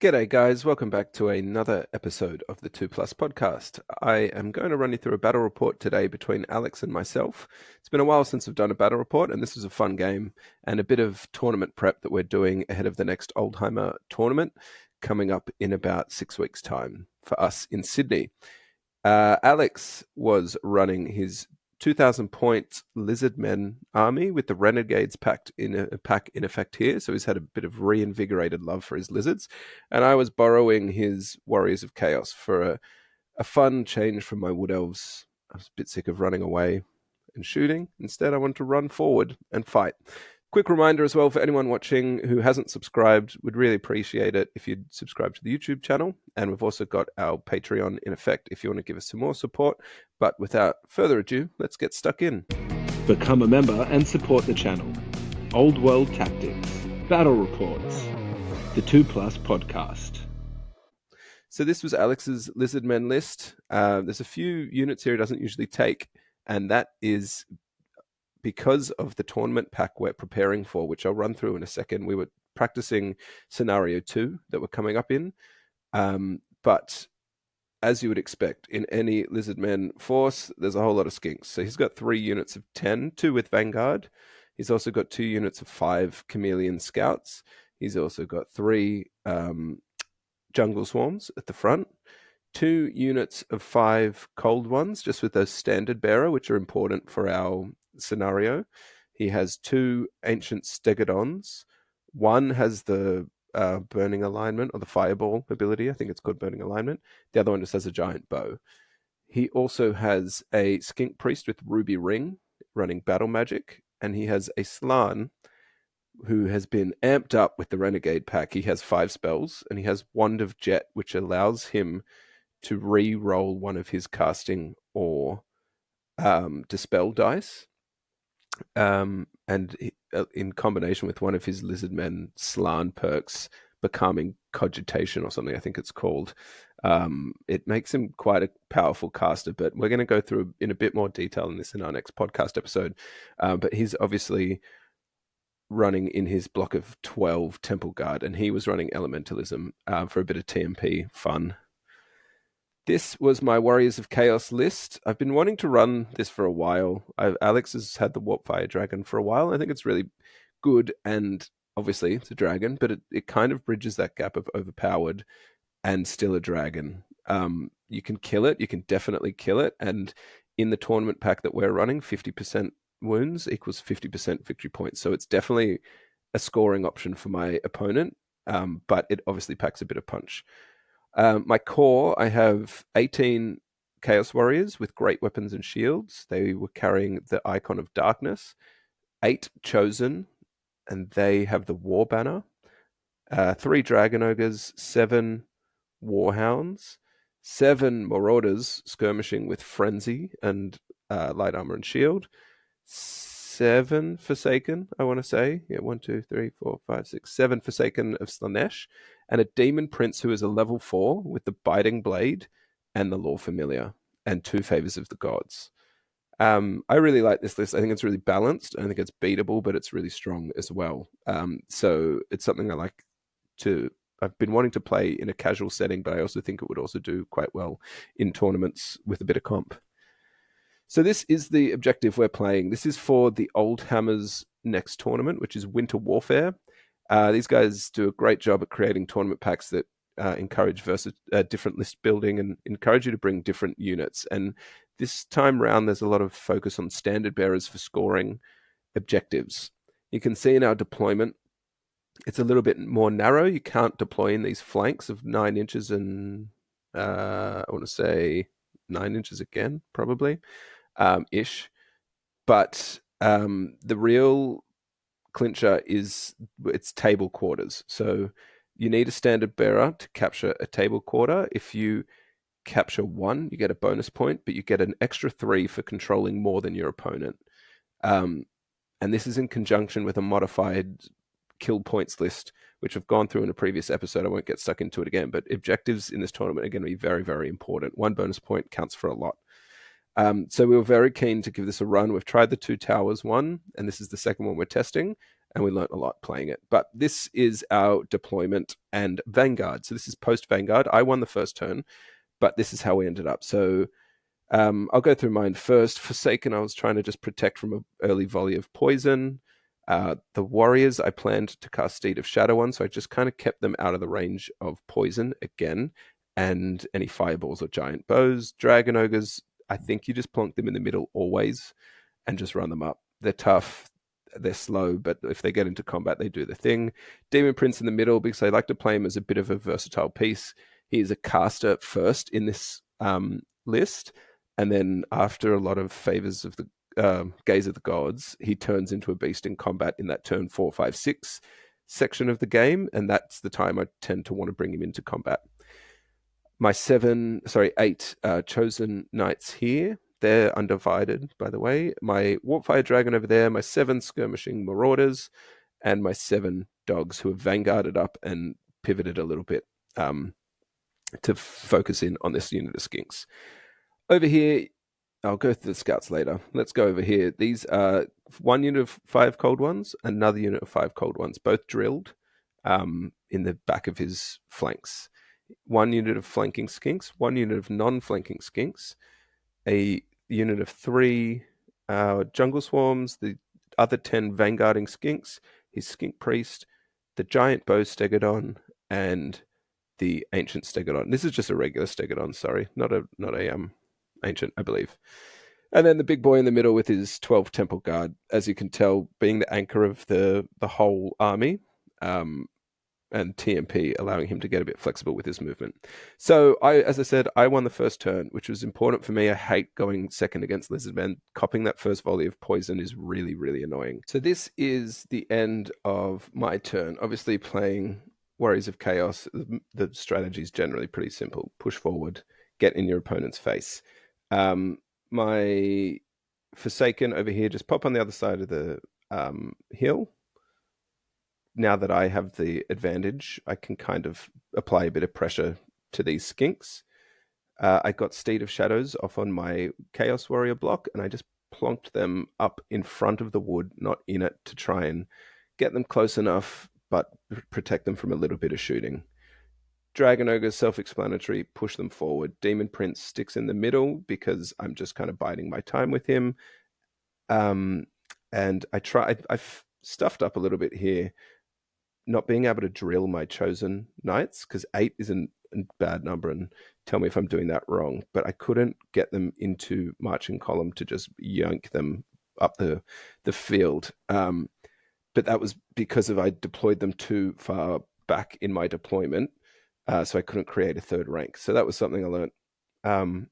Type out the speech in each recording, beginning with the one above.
G'day, guys. Welcome back to another episode of the 2 Plus podcast. I am going to run you through a battle report today between Alex and myself. It's been a while since I've done a battle report, and this is a fun game and a bit of tournament prep that we're doing ahead of the next Oldtimer tournament coming up in about 6 weeks' time for us in Sydney. Alex was running his 2,000-point Lizardmen army with the Renegades pack in effect here, so he's had a bit of reinvigorated love for his lizards, and I was borrowing his Warriors of Chaos for a fun change from my Wood Elves. I was a bit sick of running away and shooting. Instead, I wanted to run forward and fight. Quick reminder as well for anyone watching who hasn't subscribed, would really appreciate it if you'd subscribe to the YouTube channel. And we've also got our Patreon in effect if you want to give us some more support. But without further ado, let's get stuck in. Become a member and support the channel. Old World Tactics, Battle Reports, the 2 Plus podcast. So this was Alex's Lizardmen list. There's a few units here he doesn't usually take, and that is because of the tournament pack we're preparing for, which I'll run through in a second. We were practicing scenario 2 that we're coming up in. But as you would expect, in any Lizardmen force, there's a whole lot of skinks. So he's got 3 units of 10, 2 with Vanguard. He's also got 2 units of 5 Chameleon Scouts. He's also got 3 Jungle Swarms at the front. 2 units of 5 Cold Ones, just with those Standard Bearer, which are important for our scenario. He has 2 Ancient Stegodons. One has the Burning Alignment, or the Fireball ability. I think it's called Burning Alignment. The other one just has a giant bow. He also has a Skink Priest with Ruby Ring running Battle Magic, and he has a Slann who has been amped up with the Renegade pack. He has 5 spells, and he has Wand of Jet, which allows him to re-roll one of his casting or dispel dice. And in combination with one of his Lizardmen Slann perks, Becoming Cogitation or something, I think it's called, it makes him quite a powerful caster. But we're going to go through in a bit more detail in this in our next podcast episode. But he's obviously running in his block of 12 Temple Guard, and he was running Elementalism for a bit of TMP fun. This was my Warriors of Chaos list. I've been wanting to run this for a while. Alex has had the Warpfire Dragon for a while. I think it's really good, and obviously it's a dragon, but it kind of bridges that gap of overpowered and still a dragon. You can kill it. You can definitely kill it. And in the tournament pack that we're running, 50% wounds equals 50% victory points. So it's definitely a scoring option for my opponent, but it obviously packs a bit of punch. My core, I have 18 Chaos Warriors with great weapons and shields. They were carrying the Icon of Darkness. 8 Chosen, and they have the War Banner. 3 Dragon Ogres, 7 Warhounds, 7 Marauders skirmishing with Frenzy and Light Armor and Shield. 7 Forsaken, I want to say. Yeah, 1, 2, 3, 4, 5, 6, 7 Forsaken of Slanesh, and a Demon Prince who is a level 4 with the Biting Blade and the Law Familiar, and 2 Favors of the Gods. I really like this list. I think it's really balanced. I think it's beatable, but it's really strong as well. So it's something I like to... I've been wanting to play in a casual setting, but I also think it would also do quite well in tournaments with a bit of comp. So this is the objective we're playing. This is for the Oldhammer's next tournament, which is Winter Warfare. These guys do a great job at creating tournament packs that encourage different list building and encourage you to bring different units. And this time round, there's a lot of focus on standard bearers for scoring objectives. You can see in our deployment, it's a little bit more narrow. You can't deploy in these flanks of 9 inches and I want to say 9 inches again, probably. Ish, but the real clincher is it's table quarters. So you need a standard bearer to capture a table quarter. If you capture 1, you get a bonus point, but you get an extra 3 for controlling more than your opponent. And this is in conjunction with a modified kill points list, which I've gone through in a previous episode. I won't get stuck into it again, but objectives in this tournament are going to be very, very important. 1 bonus point counts for a lot. So we were very keen to give this a run. We've tried the 2 towers one, and this is the second one we're testing. and we learnt a lot playing it. But this is our deployment and Vanguard. So this is post Vanguard. I won the first turn, but this is how we ended up. So I'll go through mine first. Forsaken, I was trying to just protect from an early volley of poison. The warriors, I planned to cast Steed of Shadow on, so I just kind of kept them out of the range of poison again, and any fireballs or giant bows. Dragon ogres, I think you just plonk them in the middle always and just run them up. They're tough, they're slow, but if they get into combat, they do the thing. Demon Prince in the middle, because I like to play him as a bit of a versatile piece. He is a caster first in this list, and then after a lot of favors of the Gaze of the Gods, he turns into a beast in combat in that turn 4, 5, 6 section of the game, and that's the time I tend to want to bring him into combat. My 8 chosen knights here, they're undivided, by the way. My Warpfire Dragon over there, my 7 skirmishing marauders, and my 7 dogs who have vanguarded up and pivoted a little bit to focus in on this unit of skinks. Over here, I'll go through the scouts later. Let's go over here. These are 1 unit of 5 cold ones, another unit of 5 cold ones, both drilled in the back of his flanks. 1 unit of flanking skinks, 1 unit of non-flanking skinks, a unit of 3 jungle swarms, the other 10 vanguarding skinks, his skink priest, the giant bow stegodon, and the ancient stegodon. This is just a regular stegodon, sorry, not a ancient, I believe. And then the big boy in the middle with his 12 temple guard, as you can tell, being the anchor of the whole army. And TMP, allowing him to get a bit flexible with his movement. So, as I said, I won the first turn, which was important for me. I hate going second against Lizardmen. Copping that first volley of poison is really, really annoying. So this is the end of my turn. Obviously, playing Warriors of Chaos, the strategy is generally pretty simple. Push forward, get in your opponent's face. My Forsaken over here, just pop on the other side of the hill. Now that I have the advantage, I can kind of apply a bit of pressure to these skinks. I got Steed of Shadows off on my Chaos Warrior block, and I just plonked them up in front of the wood, not in it, to try and get them close enough, but protect them from a little bit of shooting. Dragon Ogre, self-explanatory, push them forward. Demon Prince sticks in the middle because I'm just kind of biding my time with him. And I've stuffed up a little bit here, not being able to drill my chosen knights, because 8 is a bad number, and tell me if I'm doing that wrong, but I couldn't get them into marching column to just yank them up the field. But that was because I deployed them too far back in my deployment, so I couldn't create a third rank. So that was something I learned.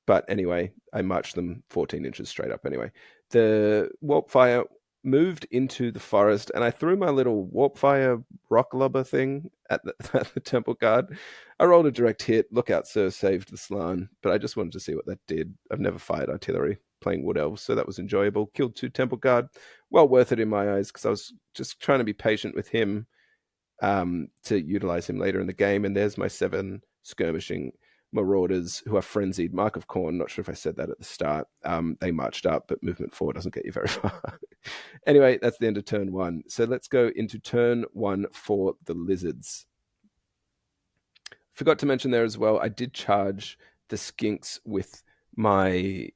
But anyway, I marched them 14 inches straight up anyway. The Warpfire moved into the forest, and I threw my little Warpfire rock lobber thing at the temple guard. I rolled a direct hit. Look out, sir, saved the Slann. But I just wanted to see what that did. I've never fired artillery playing Wood Elves, so that was enjoyable. Killed 2 temple guard. Well worth it in my eyes, because I was just trying to be patient with him to utilize him later in the game. And there's my 7 skirmishing marauders who are frenzied. Mark of Corn, not sure if I said that at the start. They marched up, but movement 4 doesn't get you very far. Anyway, that's the end of turn 1. So let's go into turn 1 for the lizards. Forgot to mention there as well, I did charge the skinks with my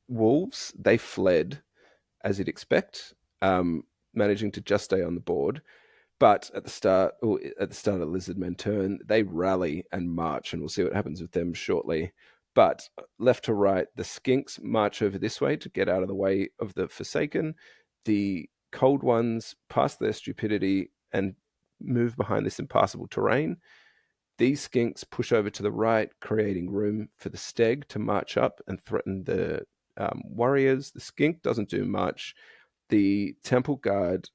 wolves. They fled, as you'd expect, managing to just stay on the board. But at the start of Lizardmen turn, they rally and march, and we'll see what happens with them shortly. But left to right, the skinks march over this way to get out of the way of the Forsaken. The cold ones pass their stupidity and move behind this impassable terrain. These skinks push over to the right, creating room for the steg to march up and threaten the warriors. The skink doesn't do much. The temple guard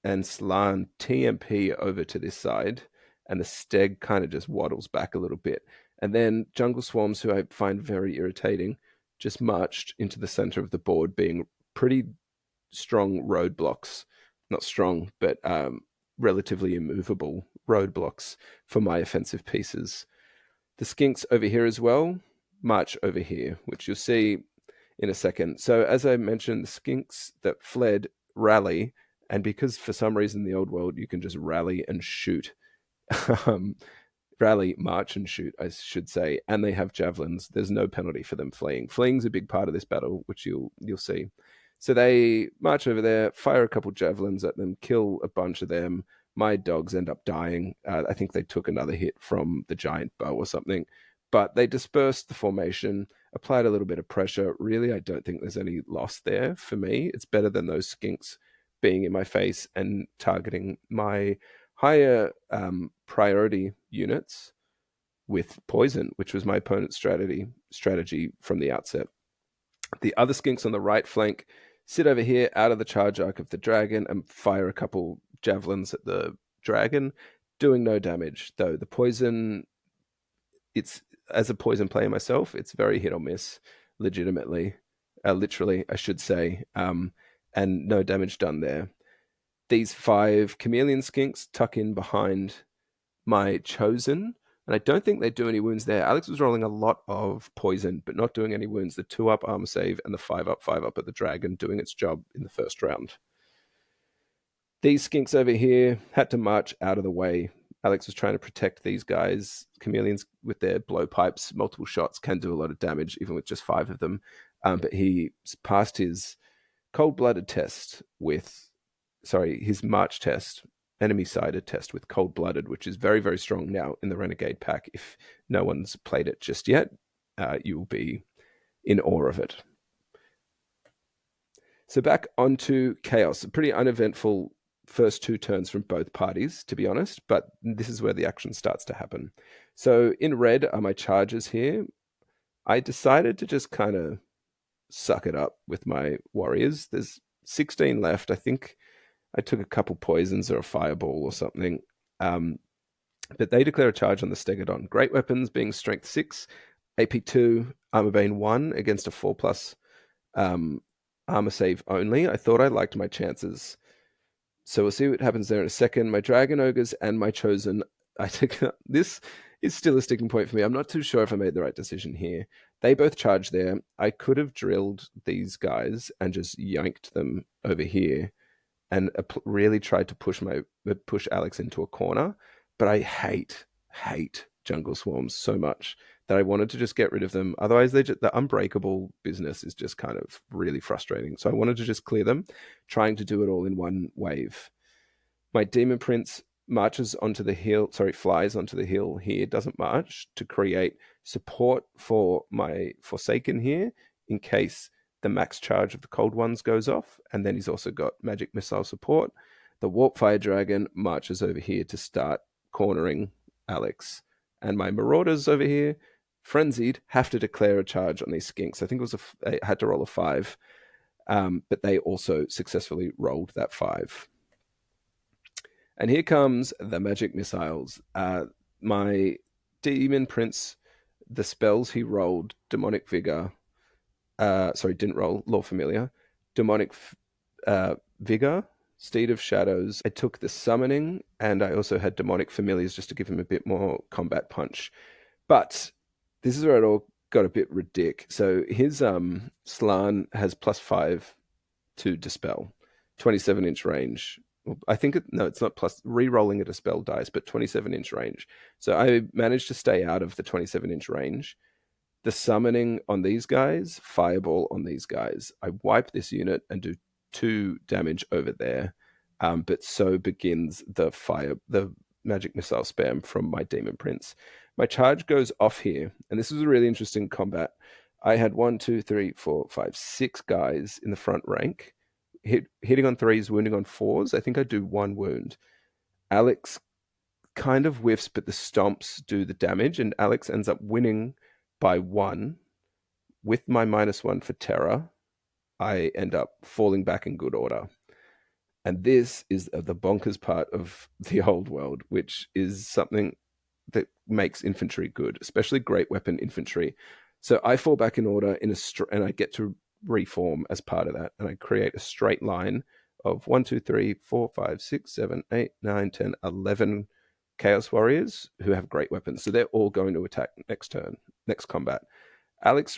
and Slann TMP over to this side, and the steg kind of just waddles back a little bit. And then jungle swarms, who I find very irritating, just marched into the center of the board, being pretty strong roadblocks. Not strong, but relatively immovable roadblocks for my offensive pieces. The skinks over here as well march over here, which you'll see in a second. So as I mentioned, the skinks that fled rally, and because for some reason in the old world you can just rally and shoot, um, rally, march, and shoot, I should say, and they have javelins. There's no penalty for them fleeing. Fleeing's a big part of this battle, which you'll see. So they march over there, fire a couple javelins at them, kill a bunch of them. My dogs end up dying. I think they took another hit from the giant bow or something, but they dispersed the formation, applied a little bit of pressure. Really, I don't think there's any loss there for me. It's better than those skinks being in my face and targeting my higher priority units with poison, which was my opponent's strategy from the outset. The other skinks on the right flank sit over here out of the charge arc of the dragon and fire a couple javelins at the dragon, doing no damage. Though the poison, it's as a poison player myself, it's very hit or miss, legitimately, literally, I should say, and no damage done there. These 5 chameleon skinks tuck in behind my chosen, and I don't think they do any wounds there. Alex was rolling a lot of poison, but not doing any wounds. The 2-up armor save and the 5-up at the dragon doing its job in the first round. These skinks over here had to march out of the way. Alex was trying to protect these guys. Chameleons with their blowpipes, multiple shots, can do a lot of damage, even with just 5 of them. But he passed his cold-blooded test with, his march test, enemy-sided test with cold-blooded, which is very, very strong now in the Renegade pack. If no one's played it just yet, you will be in awe of it. So back onto Chaos. A pretty uneventful first 2 turns from both parties, to be honest, but this is where the action starts to happen. So in red are my charges here. I decided to just kind of suck it up with my warriors. There's 16 left. I think I took a couple poisons or a fireball or something. But they declare a charge on the Stegodon. Great weapons being strength 6, AP 2, armor bane 1 against a 4+ armor save only. I thought I liked my chances. So we'll see what happens there in a second. My dragon ogres and my chosen. I think this is still a sticking point for me. I'm not too sure if I made the right decision here. They both charge there. I could have drilled these guys and just yanked them over here and really tried to push Alex into a corner. But I hate jungle swarms so much that I wanted to just get rid of them. Otherwise, the unbreakable business is just kind of really frustrating. So I wanted to just clear them, trying to do it all in one wave. My Demon Prince flies onto the hill here, doesn't march, to create support for my Forsaken here in case the max charge of the Cold Ones goes off. And then he's also got magic missile support. The Warpfire Dragon marches over here to start cornering Alex. And my Marauders over here, frenzied, have to declare a charge on these skinks. I think I had to roll a 5, but they also successfully rolled that 5. And here comes the magic missiles. My Demon Prince, the spells he rolled, Demonic Vigor, didn't roll Law Familiar, Demonic Vigor, Steed of Shadows. I took the Summoning, and I also had Demonic Familiars just to give him a bit more combat punch. But this is where it all got a bit ridiculous. So his Slann has +5 to Dispel, 27-inch range. I think it's not plus re-rolling a Dispel dice, but 27-inch range. So I managed to stay out of the 27-inch range. The Summoning on these guys, Fireball on these guys. I wipe this unit and do 2 damage over there. But so begins the magic missile spam from my Demon Prince. My charge goes off here, and this was a really interesting combat. I had 6 guys in the front rank, hitting on 3s, wounding on 4s. I think I do 1 wound. Alex kind of whiffs, but the stomps do the damage, and Alex ends up winning by 1. With my -1 for terror, I end up falling back in good order. And this is the bonkers part of the old world, which is something that makes infantry good, especially great weapon infantry. So I fall back in order and I get to reform as part of that. And I create a straight line of 1, 2, 3, 4, 5, 6, 7, 8, 9, 10, 11 Chaos Warriors who have great weapons. So they're all going to attack next combat. Alex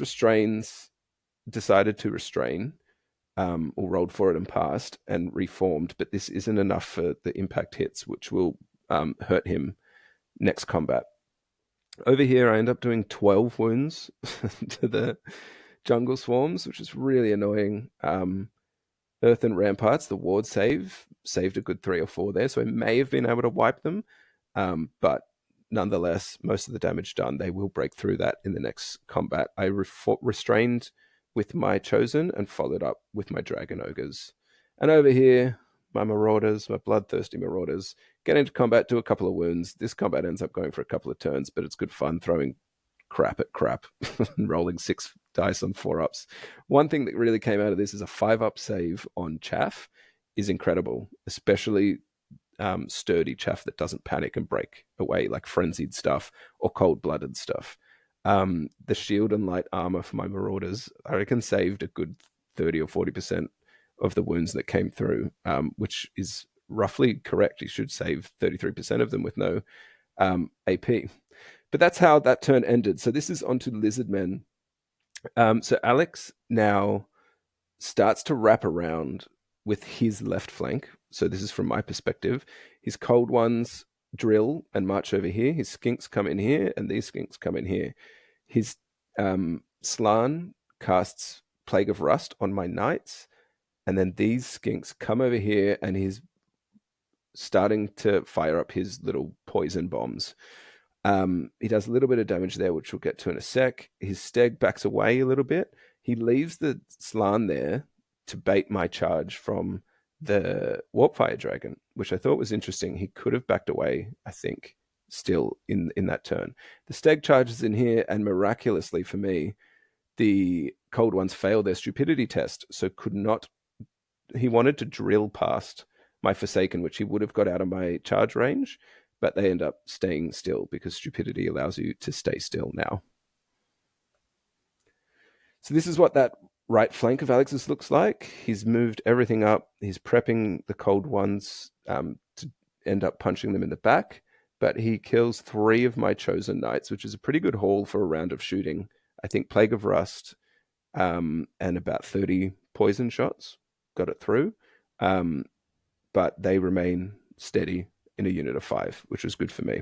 decided to restrain. or rolled for it and passed and reformed, but this isn't enough for the impact hits, which will hurt him next combat. Over here, I end up doing 12 wounds to the jungle swarms, which is really annoying. Earthen Ramparts, the ward saved a good 3 or 4 there, so I may have been able to wipe them, but nonetheless, most of the damage done, they will break through that in the next combat. I restrained with my Chosen and followed up with my Dragon Ogres. And over here, my Marauders, my bloodthirsty Marauders, get into combat, do a couple of wounds. This combat ends up going for a couple of turns, but it's good fun throwing crap at crap and rolling 6 dice on 4-ups. One thing that really came out of this is a 5-up save on chaff is incredible, especially sturdy chaff that doesn't panic and break away like frenzied stuff or cold-blooded stuff. The shield and light armor for my Marauders, I reckon, saved a good 30 or 40% of the wounds that came through, which is roughly correct. You should save 33% of them with no AP. But that's how that turn ended. So this is onto Lizardmen. So Alex now starts to wrap around with his left flank. So this is from my perspective. His cold ones drill and march over here. His skinks come in here, and these skinks come in here. His Slan casts Plague of Rust on my knights, and then these skinks come over here, and he's starting to fire up his little poison bombs. He does a little bit of damage there, which we'll get to in a sec. His steg backs away a little bit. He leaves the Slan there to bait my charge from the Warpfire Dragon, which I thought was interesting. He could have backed away, I think, still in that turn. The steg charges in here, and miraculously for me, the cold ones fail their stupidity test, so could not. He wanted to drill past my Forsaken, which he would have got out of my charge range, but they end up staying still because stupidity allows you to stay still now. So this is what that right flank of Alex's looks like. He's moved everything up. He's prepping the cold ones to end up punching them in the back, but he kills 3 of my Chosen Knights, which is a pretty good haul for a round of shooting. I think Plague of Rust and about 30 poison shots got it through, but they remain steady in a unit of 5, which was good for me.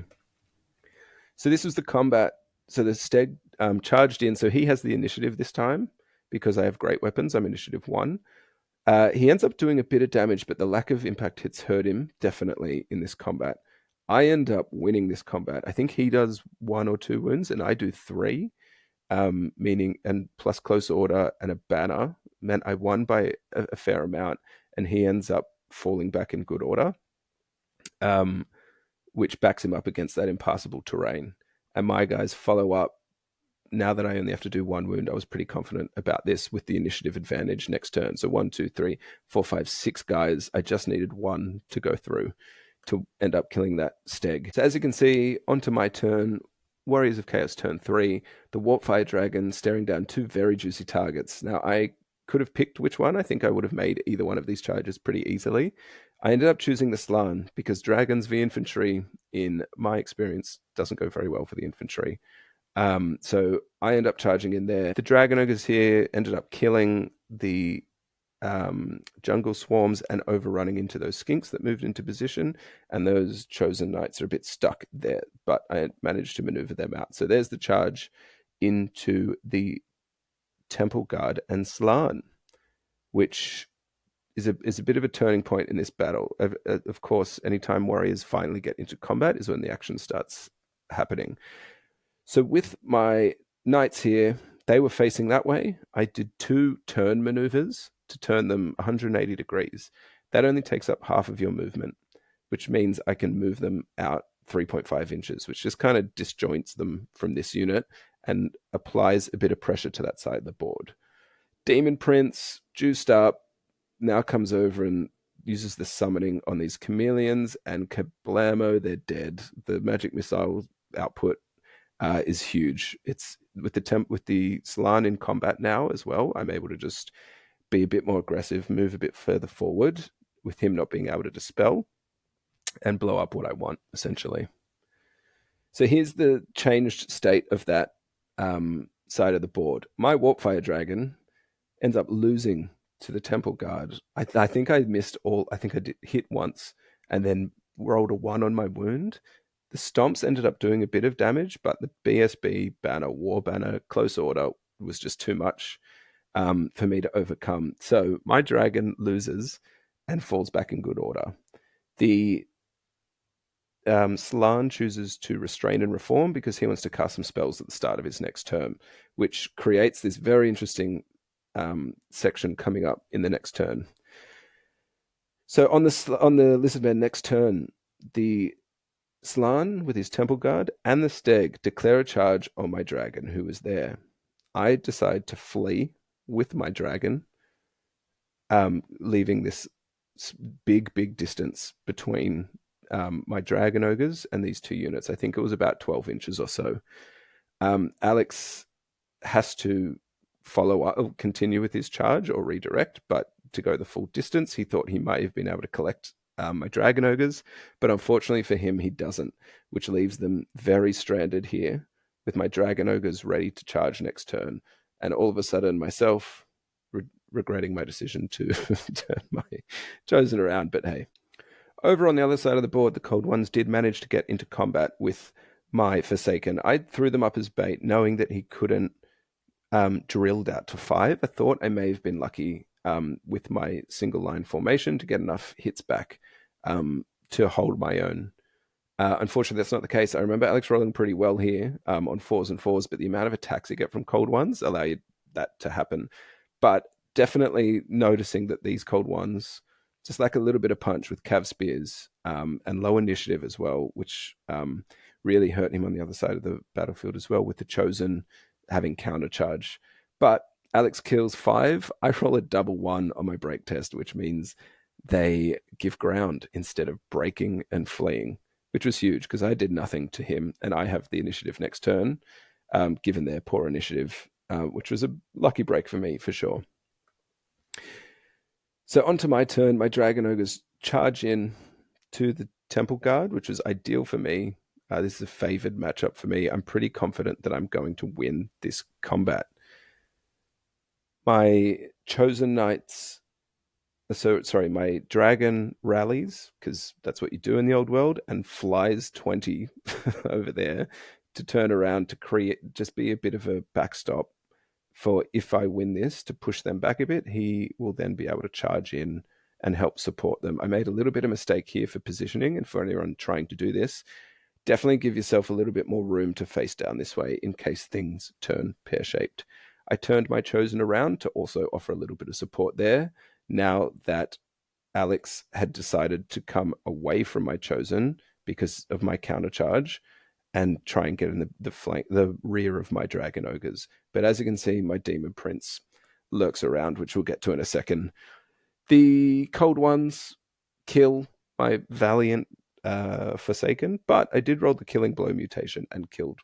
So this was the combat. So the Steg charged in. So he has the initiative this time because I have great weapons. I'm initiative 1. He ends up doing a bit of damage, but the lack of impact hits hurt him definitely in this combat. I end up winning this combat. I think he does 1 or 2 wounds, and I do 3, meaning, and plus close order and a banner meant I won by a fair amount, and he ends up falling back in good order, which backs him up against that impassable terrain. And my guys follow up. Now that I only have to do 1 wound, I was pretty confident about this with the initiative advantage next turn. So 1, 2, 3, 4, 5, 6 guys. I just needed 1 to go through to end up killing that steg. So as you can see, onto my turn, Warriors of Chaos turn 3, the Warpfire Dragon staring down 2 very juicy targets. Now I could have picked which one. I think I would have made either one of these charges pretty easily. I ended up choosing the Slan because Dragons v Infantry, in my experience, doesn't go very well for the infantry. So I end up charging in there. The Dragon Ogres here ended up killing the jungle swarms and overrunning into those skinks that moved into position, and those Chosen Knights are a bit stuck there, but I managed to maneuver them out. So there's the charge into the Temple Guard and Slan, which is a bit of a turning point in this battle. Of course, anytime warriors finally get into combat is when the action starts happening. So with my knights here, they were facing that way. I did 2 turn maneuvers to turn them 180 degrees. That only takes up half of your movement, which means I can move them out 3.5 inches, which just kind of disjoints them from this unit and applies a bit of pressure to that side of the board. Demon Prince, juiced up, now comes over and uses the summoning on these chameleons, and kablamo, they're dead. The magic missile output is huge. It's with the Slan in combat now as well. I'm able to just be a bit more aggressive, move a bit further forward with him not being able to dispel, and blow up what I want, essentially. So here's the changed state of that side of the board. My Warpfire Dragon ends up losing to the temple guard. I think I missed all. I think I did hit once and then rolled a 1 on my wound. The stomps ended up doing a bit of damage, but the BSB banner, war banner, close order was just too much for me to overcome. So my dragon loses and falls back in good order. The Slan chooses to restrain and reform because he wants to cast some spells at the start of his next turn, which creates this very interesting section coming up in the next turn. So on the Lizardmen next turn, the Slan with his temple guard and the steg declare a charge on my dragon who was there. I decide to flee with my dragon, leaving this big distance between my dragon ogres and these two units. I think it was about 12 inches or so. Alex has to continue with his charge or redirect, but to go the full distance, he thought he might have been able to collect my dragon ogres, but unfortunately for him, he doesn't, which leaves them very stranded here with my dragon ogres ready to charge next turn. And all of a sudden, myself regretting my decision to turn my chosen around. But hey, over on the other side of the board, the Cold Ones did manage to get into combat with my Forsaken. I threw them up as bait, knowing that he couldn't drilled out to 5. I thought I may have been lucky with my single line formation to get enough hits back to hold my own. Unfortunately, that's not the case. I remember Alex rolling pretty well here on 4s and 4s, but the amount of attacks you get from Cold Ones allow you that to happen. But definitely noticing that these Cold Ones just like a little bit of punch with Cav Spears and low initiative as well, which really hurt him on the other side of the battlefield as well, with the Chosen having counter charge. But Alex kills 5. I roll a double 1 on my break test, which means they give ground instead of breaking and fleeing, which was huge because I did nothing to him and I have the initiative next turn, given their poor initiative, which was a lucky break for me for sure. So onto my turn, my Dragon Ogres charge in to the Temple Guard, which was ideal for me. This is a favored matchup for me. I'm pretty confident that I'm going to win this combat. My Chosen Knights, my Dragon rallies, because that's what you do in the old world, and flies 20 over there to turn around to just be a bit of a backstop for if I win this, to push them back a bit. He will then be able to charge in and help support them. I made a little bit of mistake here for positioning, and for anyone trying to do this, definitely give yourself a little bit more room to face down this way in case things turn pear-shaped. I turned my Chosen around to also offer a little bit of support there, now that Alex had decided to come away from my Chosen because of my counter charge and try and get in the rear of my Dragon Ogres. But as you can see, my Demon Prince lurks around, which we'll get to in a second. The Cold Ones kill my Valiant Forsaken, but I did roll the Killing Blow mutation and killed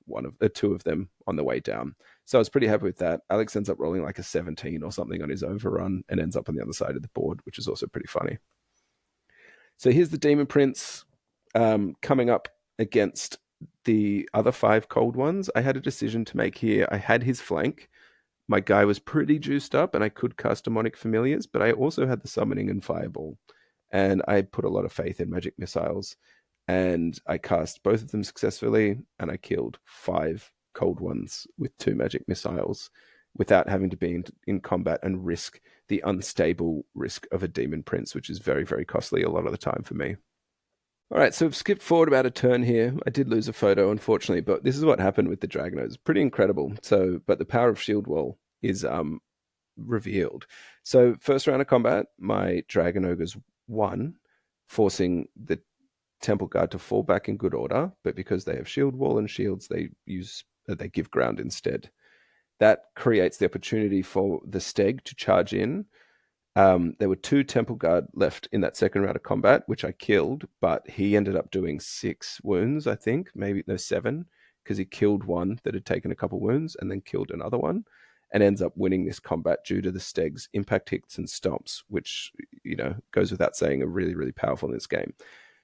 two of them on the way down. So I was pretty happy with that. Alex ends up rolling like a 17 or something on his overrun and ends up on the other side of the board, which is also pretty funny. So here's the Demon Prince coming up against the other 5 Cold Ones. I had a decision to make here. I had his flank. My guy was pretty juiced up and I could cast Demonic Familiars, but I also had the Summoning and Fireball. And I put a lot of faith in Magic Missiles. And I cast both of them successfully, and I killed 5 Cold Ones with 2 Magic Missiles without having to be in combat and risk the unstable risk of a Demon Prince, which is very, very costly a lot of the time for me. All right, so I've skipped forward about a turn here. I did lose a photo, unfortunately, but this is what happened with the Dragon. It was pretty incredible. But the power of Shield Wall is revealed. So first round of combat, my Dragon Ogres won, forcing the Temple Guard to fall back in good order. But because they have Shield Wall and shields, they give ground instead. That creates the opportunity for the Steg to charge in. There were 2 Temple Guard left in that second round of combat, which I killed, but he ended up doing 6 wounds, I think, maybe 7, because he killed one that had taken a couple wounds and then killed another one, and ends up winning this combat due to the Steg's impact hits and stomps, which, goes without saying, are really, really powerful in this game.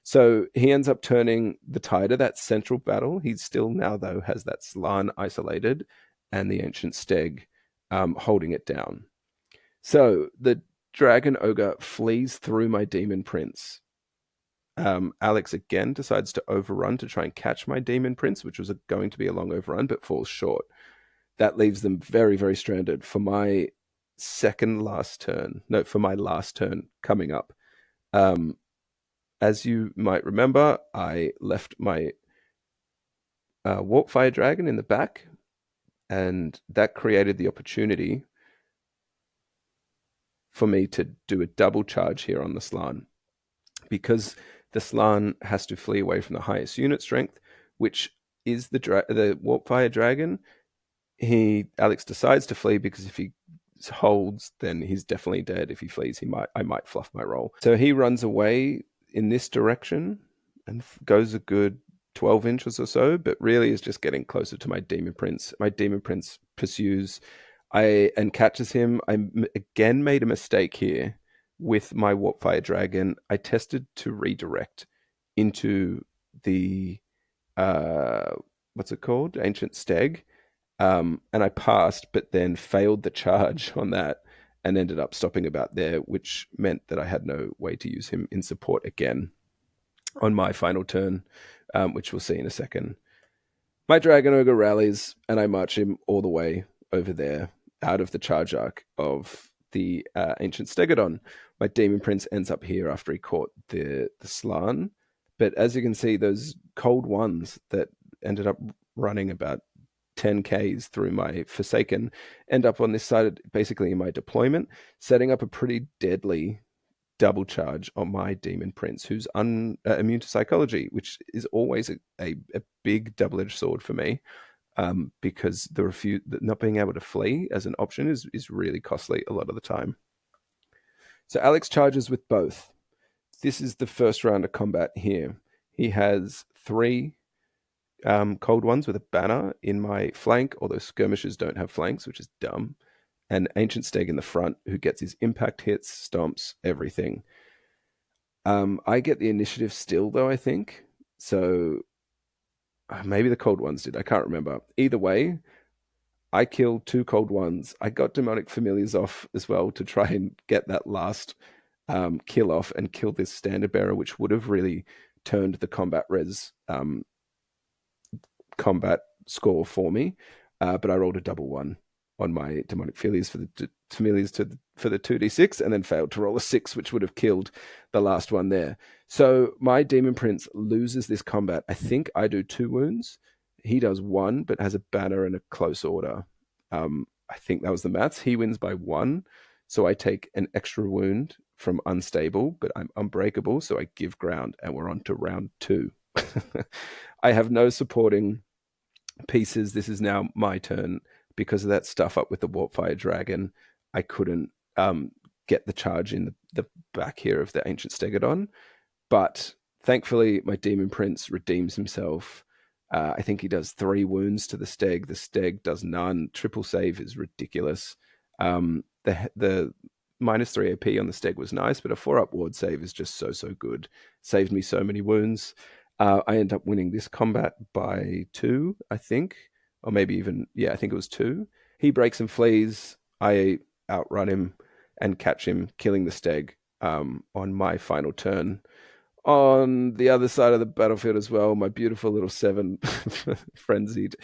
So he ends up turning the tide of that central battle. He still now, though, has that Slan isolated and the Ancient Steg holding it down. So the Dragon Ogre flees through my Demon Prince. Alex again decides to overrun to try and catch my Demon Prince, which was going to be a long overrun, but falls short. That leaves them very, very stranded for my second last turn. No, for my last turn coming up. As you might remember, I left my Warpfire Dragon in the back, and that created the opportunity for me to do a double charge here on the Slann. Because the Slann has to flee away from the highest unit strength, which is the Warpfire Dragon. Alex decides to flee because if he holds, then he's definitely dead. If he flees, I might fluff my roll. So he runs away in this direction and goes a good 12 inches or so, but really is just getting closer to my Demon Prince. My Demon Prince pursues and catches him. I again made a mistake here with my Warpfire Dragon. I tested to redirect into the what's it called? Ancient Steg. And I passed, but then failed the charge on that and ended up stopping about there, which meant that I had no way to use him in support again on my final turn, which we'll see in a second. My Dragon Ogre rallies, and I march him all the way over there out of the charge arc of the Ancient Stegodon. My Demon Prince ends up here after he caught the Slann. But as you can see, those cold ones that ended up running about 10 Ks through my Forsaken end up on this side, basically in my deployment, setting up a pretty deadly double charge on my Demon Prince, who's immune to psychology, which is always a big double-edged sword for me, because not being able to flee as an option is really costly a lot of the time. So Alex charges with both. This is the first round of combat here. He has 3 cold ones with a banner in my flank, although skirmishers don't have flanks, which is dumb. And Ancient Steg in the front, who gets his impact hits, stomps, everything. I get the initiative still, though, I think. So maybe the cold ones did. I can't remember. Either way, I killed 2 cold ones. I got Demonic Familiars off as well to try and get that last kill off and kill this Standard Bearer, which would have really turned the combat res combat score for me, but I rolled a double 1 on my Demonic Familiars for the 2d6, and then failed to roll a 6, which would have killed the last one there. So my Demon Prince loses this combat. I think I do 2 wounds. He does 1, but has a banner and a close order. I think that was the maths. He wins by 1, so I take an extra wound from unstable, but I'm unbreakable, so I give ground, and we're on to round 2. I have no supporting pieces. This is now my turn. Because of that stuff up with the Warpfire Dragon, I couldn't get the charge in the back here of the Ancient Stegodon. But thankfully, my Demon Prince redeems himself. I think he does 3 wounds to the Steg. The Steg does none. Triple save is ridiculous. The -3 AP on the Steg was nice, but a 4-up ward save is just so good. Saved me so many wounds. I end up winning this combat by 2, I think. Or maybe even, I think it was 2. He breaks and flees. I outrun him and catch him, killing the Steg on my final turn. On the other side of the battlefield as well, my beautiful little 7 frenzied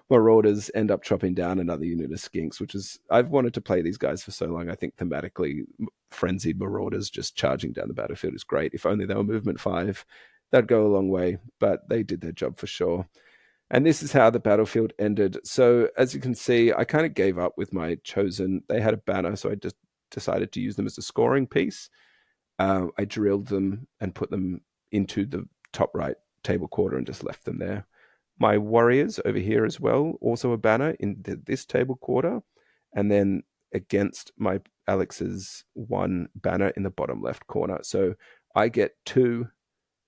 Marauders end up chopping down another unit of Skinks, which is, I've wanted to play these guys for so long. I think thematically, frenzied Marauders just charging down the battlefield is great. If only they were movement 5, that'd go a long way, but they did their job for sure. And this is how the battlefield ended. So as you can see, I kind of gave up with my chosen. They had a banner, so I just decided to use them as a scoring piece. I drilled them and put them into the top right table quarter and just left them there. My warriors over here as well, also a banner in this table quarter. And then against my Alex's 1 banner in the bottom left corner. So I get 2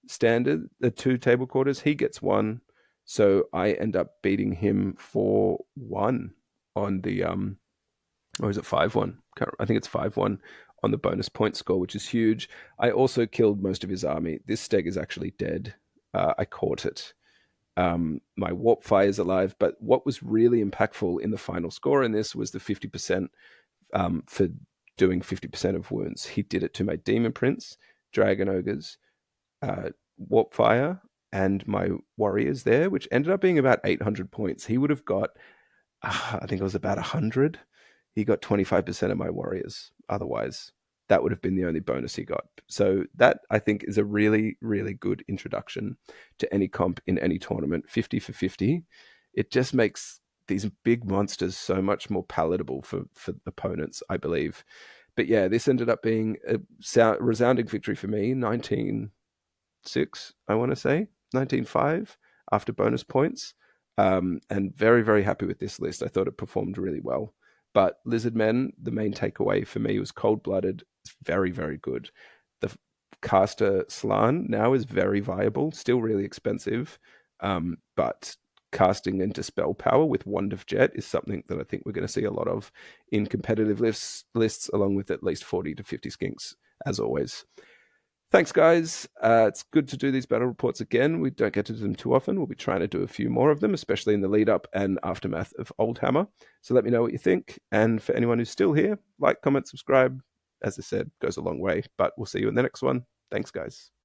table quarters. He gets 1. So I end up beating him 4-1 on the or is it 5-1? I think it's 5-1 on the bonus point score, which is huge. I also killed most of his army. This Steg is actually dead. I caught it. My Warpfire is alive, but what was really impactful in the final score in this was the 50% for doing 50% of wounds. He did it to my Demon Prince, Dragon Ogres, Warp Fire, and my warriors there, which ended up being about 800 points. He would have got, I think it was about 100. He got 25% of my warriors. Otherwise, that would have been the only bonus he got. So that, I think, is a really, really good introduction to any comp in any tournament. 50 for 50. It just makes these big monsters so much more palatable for opponents, I believe. But yeah, this ended up being a resounding victory for me. 19-6, I want to say. 19-5 after bonus points. And very, very happy with this list. I thought it performed really well. But Lizardmen, the main takeaway for me was cold-blooded. It's very, very good. The caster Slann now is very viable, still really expensive. But casting into spell power with Wand of Jet is something that I think we're going to see a lot of in competitive lists, along with at least 40 to 50 skinks, as always. Thanks, guys. It's good to do these battle reports again. We don't get to do them too often. We'll be trying to do a few more of them, especially in the lead up and aftermath of Oldhammer. So let me know what you think. And for anyone who's still here, like, comment, subscribe. As I said, goes a long way. But we'll see you in the next one. Thanks, guys.